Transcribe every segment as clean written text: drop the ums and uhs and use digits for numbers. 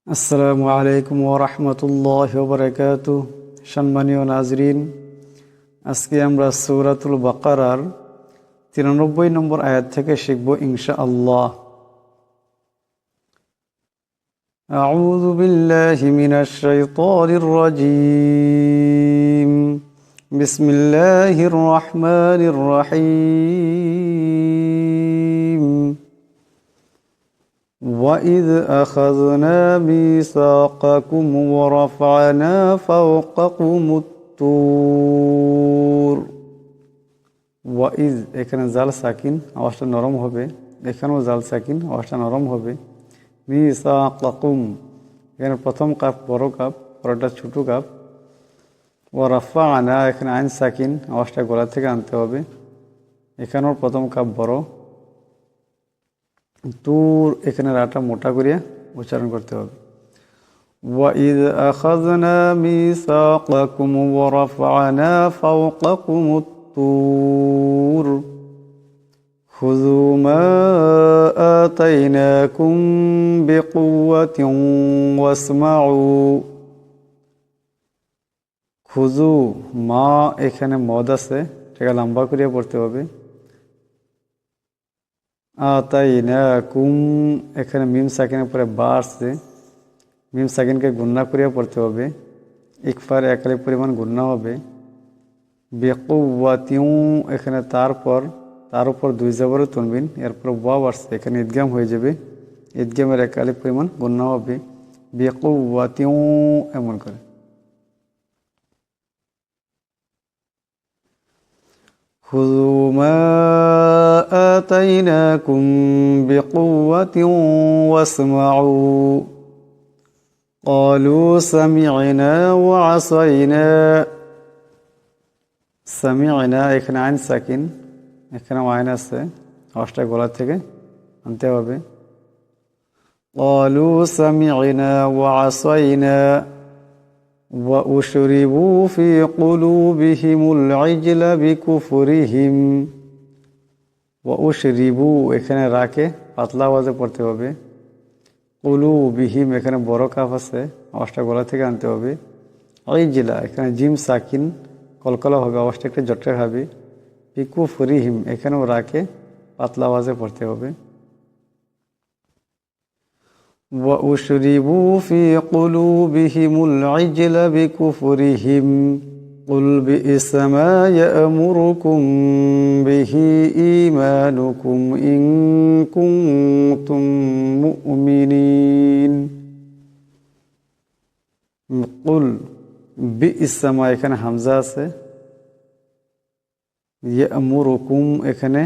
আসসালামু আলাইকুম ওয়া রাহমাতুল্লাহি ওয়া বারাকাতুহু। সম্মানীয় নাজরিন, আজকে আমরা সূরাতুল বাকারার 93 নম্বর আয়াত থেকে শিখব ইনশাআল্লাহ। আউযু বিল্লাহি মিনাশ শাইতানির রাজীম। বিসমিল্লাহির রহমানির রহিম। وَإِذْ أَخَذْنَا مِيثَاقَكُمْ وَرَفَعْنَا فَوْقَكُمُ الطُّورَ। ওয়াইজ এখানে জাল সাকিন, আওয়াজটা নরম হবে। এখানেও জাল সাকিন, আওয়াজটা নরম হবে। মিসাকাকুম, এখানে প্রথম কাপ বড় কাপ, পরেরটা ছোট কাপ। ওয়ারাফা'না, এখানে আইন সাকিন, আওয়াজটা গলা থেকে আনতে হবে। এখানেও প্রথম কাপ বড়। তুর, এখানে রাটা মোটা করিয়া উচ্চারণ করতে হবে। وَإِذْ أَخَذْنَا مِيثَاقَكُمْ وَرَفَعْنَا فَوْقَكُمُ الطُّورَ خُذُوا مَا آتَيْنَاكُمْ بِقُوَّةٍ وَاسْمَعُوا। খুজু, মা এখানে মদ আছে, সেটা লম্বা করিয়া পড়তে হবে। আতাইনাকুম, এখানে মিম সাকিনের পরে বা আসছে, মিম সাকিনকে গুন্না করিয়া পড়তে হবে। ইকফার একালি পরিমাণ গুন্না হবে। বিকুওয়াতিউ, এখানে তার উপর দুই জবরে তুনবিন, এরপর ওয়াও আসছে, এখানে ইদগাম হয়ে যাবে। ইদগামের একালি পরিমাণ গুন্না হবে। বিকুওয়াতিউ, এমন করে। خذوا ما آتيناكم بقوة واسمعوا قالوا سمعنا وعصينا। সামি'না, এখানে আইন সাকিন, এখানে আইন আছে, আওয়াজটা গলা থেকে আনতে হবে। قالوا سمعنا وعصينا وأشربوا في قلوبهم العجل بكفرهم। وأشربوا, এখানে রাকে পাতলা আওয়াজে পড়তে হবে। কুলুবিহিম, এখানে বড় কাফ আছে, আওয়াজটা গলা থেকে আনতে হবে। ইজলা, এখানে জিম সাকিন, কলকলা হবে, আওয়াজটা একটু জটে হবে। বিকুফরিহিম, এখানেও রাকে পাতলা আওয়াজে পড়তে হবে। وَأُشْرِبُوا فِي قُلُوبِهِمُ الْعِجْلَ بِكُفْرِهِمْ قُلْ بِئْسَ مَا يَأْمُرُكُمْ بِهِ إِيمَانُكُمْ إِن كُنتُم مُؤْمِنِينَ। قُلْ بِئْسَ মা, এখানে হামজা আছে। ইয়া'মুরুকুম, এখানে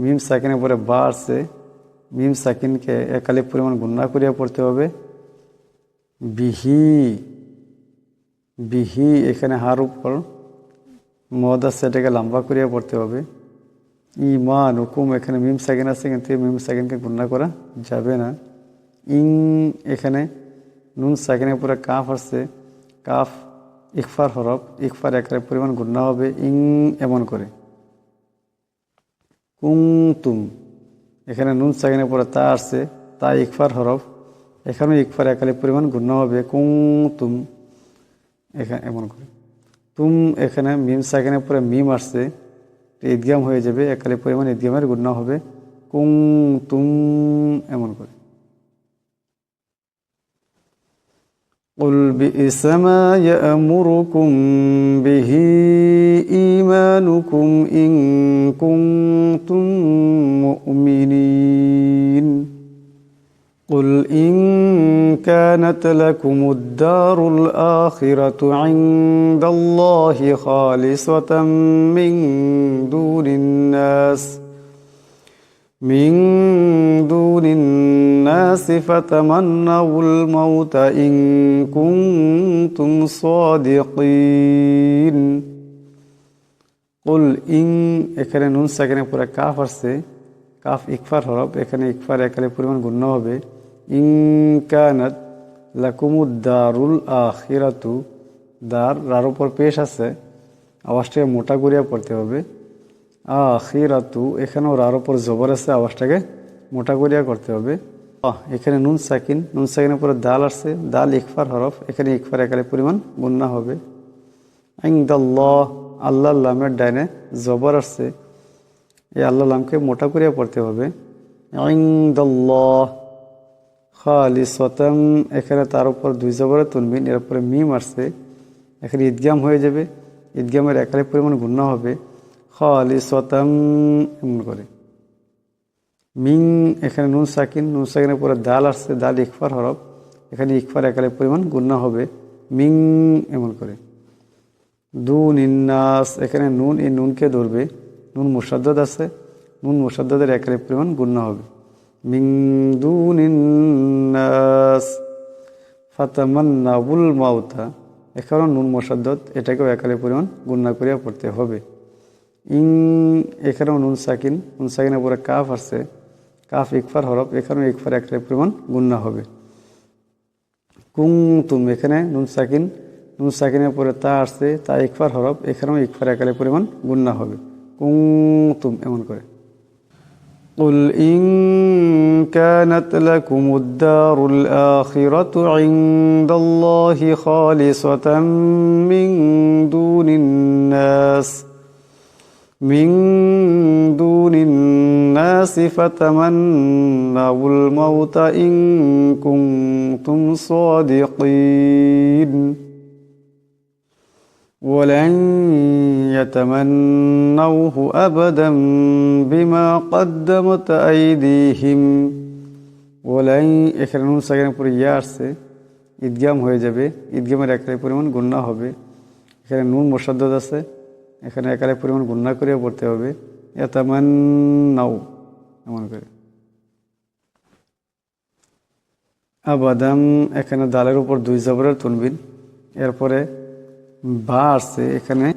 মিম সাকিনের পরে বা আছে, মিম সাকিনকে একালি পরিমাণ গুন্না করিয়া পড়তে হবে। বিহি, এখানে হার উপর মদ আছে, এটাকে লম্বা করিয়া পড়তে হবে। ইমান হুকুম, এখানে মিম সাকিন আছে, কিন্তু মিম সাকিনকে গুন্না করা যাবে না। ইং, এখানে নুন সাকিনের পরে কাফ আসছে, কাফ ইকফার হরফ, ইকফার একালি পরিমাণ গুন্না হবে। ইং, এমন করে। কুমতুম, এখানে নুন সাকিনের পরে তা আসছে, তা ইকফার হরফ, এখানেও ইকফার একালি পরিমাণ গুন্না হবে। কুমতুম, এখানে এমন করে। তুম, এখানে মিম সাকিনের পরে মিম আসছে, ইদগাম হয়ে যাবে, একালি পরিমাণ ইদগামের গুন্না হবে। কুমতুম, এমন করে। قُلْ بِئْسَ مَا يَأْمُرُكُمْ بِهِ إِيمَانُكُمْ إِن كُنتُم مُؤْمِنِينَ قُلْ إِن كَانَتْ لَكُمُ الدَّارُ الْآخِرَةُ عِندَ اللَّهِ خَالِصَةً مِّن دُونِ النَّاسِ فَتَمَنَّوُا الْمَوْتَ إِن كُنتُمْ صَادِقِينَ قُلْ إِن, এখানে নুন সাকিনের পরে কাফ আসছে, কাফ ইকফার হরফ, এখানে ইকফার একালি পরিমাণ গুন্না হবে। ইন কানাত লাকুমুদ দারুল আখিরাতু, দার রার উপর পেশ আছে, আওয়াজটাকে মোটা করিয়া পড়তে হবে। আখিরাতু, এখানেও রার উপর জবর আছে, আওয়াজটাকে মোটা করিয়া করতে হবে। এখানে নুন সাকিনের পরে দাল আসছে, দাল ইকফার হরফ, এখানে ইকফার একালে পরিমাণ গুন্না হবে। ইনদাল্লাহ, আল্লাহ লামের ডাইনে জবর আসছে, এই আল্লাহ লামকে মোটা করিয়া পড়তে হবে। ইনদাল্লাহ খালিসাতান, এখানে তার উপর দুই জবরে তুনবিন, এর উপরে মিম আসছে, এখানে ঈদগাম হয়ে যাবে, ঈদগামের একালে পরিমাণ গুন্না হবে। খালিসাতান এমন করে। মিং, এখানে নুন সাকিনের পরে দাল আসছে, দাল ইকফার হরফ, এখানে ইকফার একালে পরিমাণ গুন্না হবে। মিং এমন করে। দুনিন্নাস, এখানে নুন, এই নুনকে ধরবে, নুন মুসাদ্দদ আছে, নুন মুসাদ্দদের একালে পরিমাণ গুন্না হবে। মিং দুনিন্নাস ফাতামান্নাউল মাউতা, এখানেও নুন মুসাদ্দদ, এটাকেও একালে পরিমাণ গুন্না করিয়া পড়তে হবে। ইং, এখানেও নুন সাকিনের পরে কাফ আসছে, কাফ ইকফার হরফ, এখানেও ইকফার একালে পরিমাণ গুন্না হবে। কুনতুম, এখানে নুন সাকিনের পরে তা আসছে, তা ইকফার হরফ, এখানেও ইকফার একালে পরিমাণ গুন্না হবে। কুনতুম এমন করে। قل إن كانت لكم الدار الآخرة عند الله خالصة من دون الناس فتمنوا الموت إن كنتم صادقين ولن يتمنوه أبدا بما قدمت أيديهم। ولن, এখানে নুন সাকিনের পরে ইয়া আসছে, ঈদগাম হয়ে যাবে, ঈদগামের একালে পরিমাণ গুন্না হবে। এখানে নুন মুসাদ্দদ আছে, এখানে একালে পরিমাণ গুন্না করিয়া পড়তে হবে। ইয়াতামান্নাউ এমন করে। আবাদাম, এখানে দালের উপর দুই জবরের তুনবিন, এরপরে বা আসছে, এখানে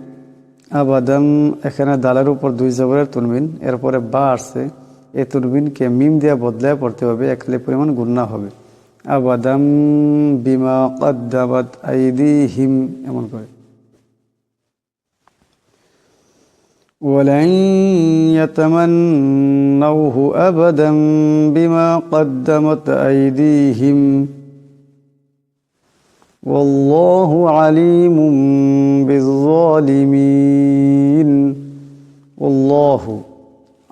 আবাদাম, এখানে দালের উপর দুই জবরের তুনবিন, এরপরে বা আসছে, এই তুনবিনকে মিম দিয়ে বদলায় পড়তে হবে, একালে পরিমাণ গুন্না হবে। আবাদাম বিমা কদ্দামাত আইদিহিম এমন করে। ওয়ালান ইয়াতামান্নাউহু আবাদাম বিমা কদ্দামাত আইদিহিম ওয়াল্লাহু আলিমুম বিজ্জালিমিন। ওয়াল্লাহু,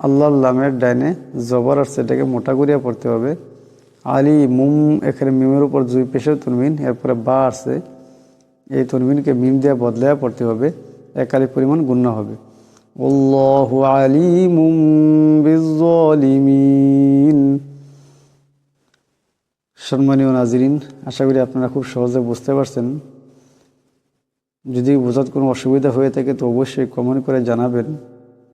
আল্লাহর লামের ডাইনে জবর আসছে, এটাকে মোটা করিয়া পড়তে হবে। আলিমুম, এখানে মিমের উপর দুই পেশের তুনবিন, এরপরে বা আসছে, এই তুনবিনকে মিম দিয়ে বদলায়া পড়তে হবে, একালে পরিমাণ গুন্না হবে। ওয়াল্লাহু আলিমুম বিজ্জালিমিন। সম্মানীয় নাজিরিন, আশা করি আপনারা খুব সহজে বুঝতে পারছেন। যদি বোঝার কোনো অসুবিধা হয়ে থাকে তো অবশ্যই কমেন্ট করে জানাবেন।